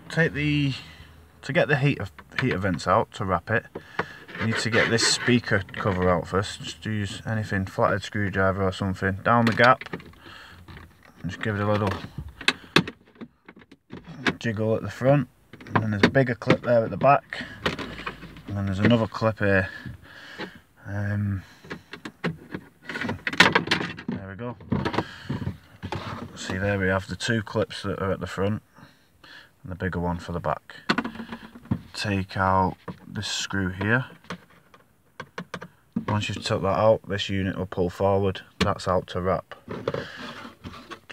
To get the heater vents out, to wrap it, you need to get this speaker cover out first. Just use anything, flathead screwdriver or something, down the gap, and just give it a little jiggle at the front, and then there's a bigger clip there at the back, and then there's another clip here. There we go. See, there we have the two clips that are at the front and the bigger one for the back. Take out this screw here. Once you've took that out, this unit will pull forward. That's out to wrap.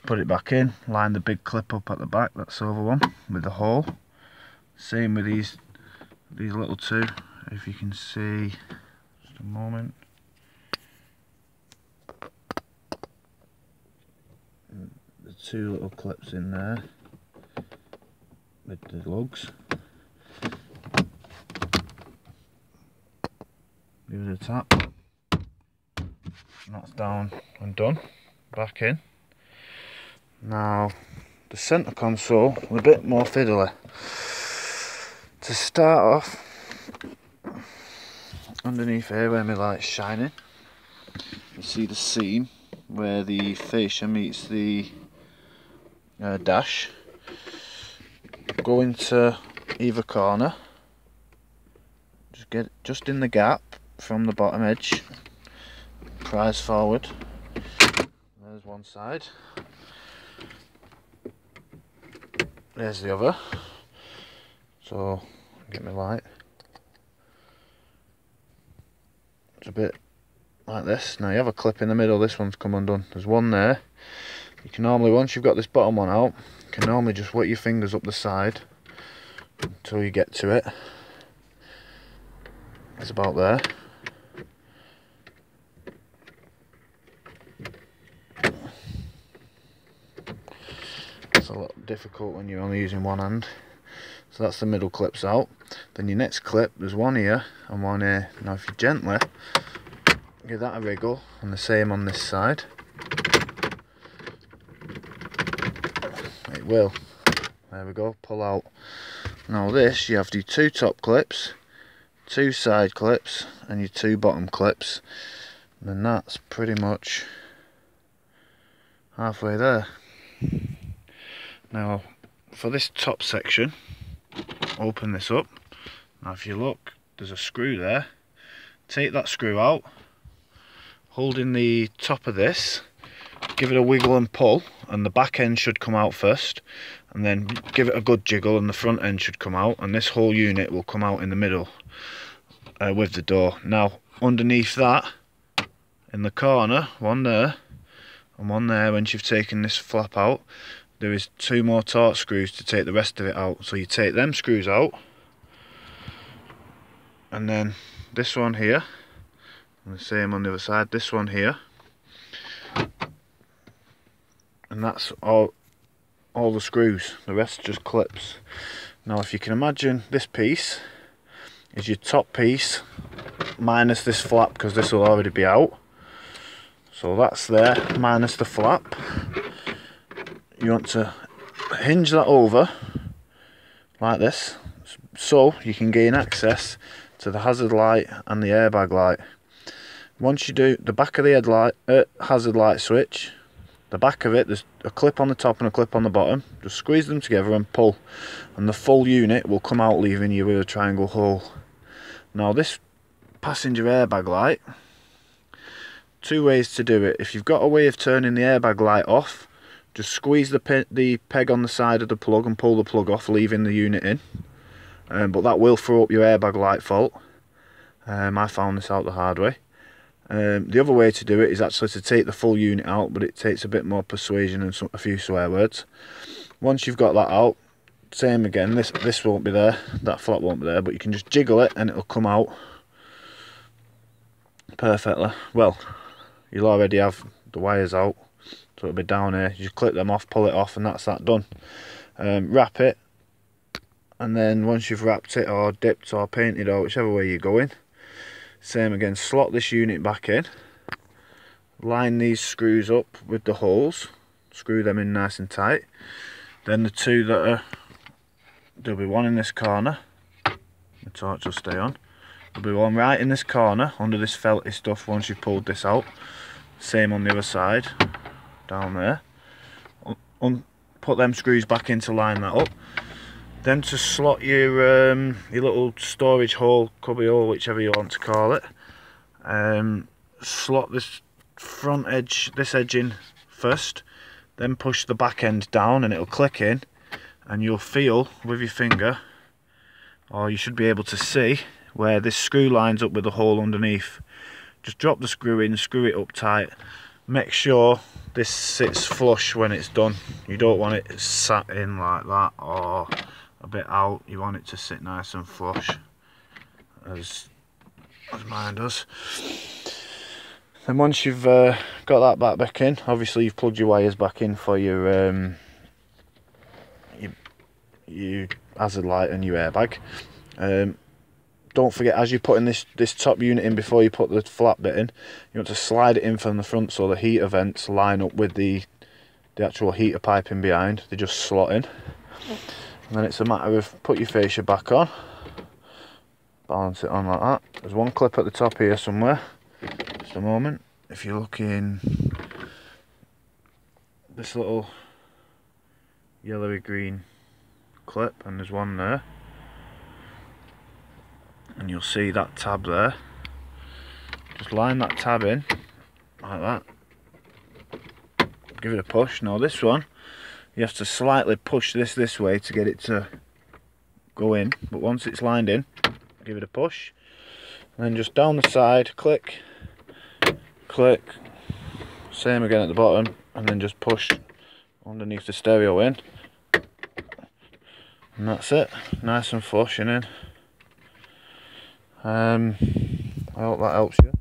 Put it back in, line the big clip up at the back, that silver one, with the hole. Same with these little two, if you can see, just a moment. The two little clips in there with the lugs. Give it a tap, and that's down and done. Back in. Now the centre console is a bit more fiddly. To start off, underneath here where my light's shining, you see the seam where the fascia meets the dash. Go into either corner, just get just in the gap from the bottom edge, prise forward. There's one side, there's the other. So get my light, it's a bit like this. Now you have a clip in the middle, this one's come undone. There's one there. You can normally, once you've got this bottom one out, you can normally just wet your fingers up the side until you get to it. It's about there. It's a lot difficult when you're only using one hand. So that's the middle clips out. Then your next clip, there's one here and one here. Now if you gently give that a wriggle, and the same on this side, it will. There we go, pull out. Now this, you have your two top clips, two side clips, and your two bottom clips. And then that's pretty much halfway there. Now for this top section, open this up. Now if you look, there's a screw there. Take that screw out, holding the top of this, give it a wiggle and pull, and the back end should come out first, and then give it a good jiggle and the front end should come out, and this whole unit will come out in the middle with the door. Now underneath that, in the corner, one there and one there, once you've taken this flap out, there is two more Torx screws to take the rest of it out. So you take them screws out, and then this one here, and the same on the other side, this one here, and that's all the screws. The rest just clips. Now if you can imagine, this piece is your top piece minus this flap, because this will already be out. So that's there minus the flap. You want to hinge that over like this, so you can gain access to the hazard light and the airbag light. Once you do the back of the headlight, hazard light switch, the back of it, there's a clip on the top and a clip on the bottom. Just squeeze them together and pull, and the full unit will come out, leaving you with a triangle hole. Now this passenger airbag light, two ways to do it. If you've got a way of turning the airbag light off, just squeeze the peg on the side of the plug and pull the plug off, leaving the unit in. But that will throw up your airbag light fault. I found this out the hard way. The other way to do it is actually to take the full unit out, but it takes a bit more persuasion and a few swear words. Once you've got that out, same again, this won't be there, that flap won't be there, but you can just jiggle it and it'll come out perfectly. Well, you'll already have the wires out, so it'll be down here. You just clip them off, pull it off, and that's that done. Wrap it, and then once you've wrapped it or dipped or painted or whichever way you're going, same again, slot this unit back in, line these screws up with the holes, screw them in nice and tight. Then the two that are there'll be one in this corner. The torch will stay on. There'll be one right in this corner under this felty stuff once you've pulled this out. Same on the other side, down there. Put them screws back in to line that up. Then to slot your little storage hole, cubby hole, whichever you want to call it. Slot this front edge, this edge in first. Then push the back end down and it'll click in. And you'll feel with your finger, or you should be able to see, where this screw lines up with the hole underneath. Just drop the screw in, screw it up tight. Make sure this sits flush when it's done. You don't want it sat in like that or a bit out. You want it to sit nice and flush, as mine does. Then once you've got that back in, obviously you've plugged your wires back in for your hazard light and your airbag. Don't forget, as you're putting this top unit in before you put the flap bit in, you want to slide it in from the front so the heater vents line up with the actual heater piping behind. They just slot in. And then it's a matter of put your fascia back on, balance it on like that. There's one clip at the top here somewhere. Just a moment. If you look in this little yellowy green clip, and there's one there, and you'll see that tab there. Just line that tab in like that, give it a push. Now this one, you have to slightly push this way to get it to go in, but once it's lined in, give it a push, and then just down the side, click, click, same again at the bottom, and then just push underneath the stereo in, and that's it, nice and flush and in. I hope that helps you.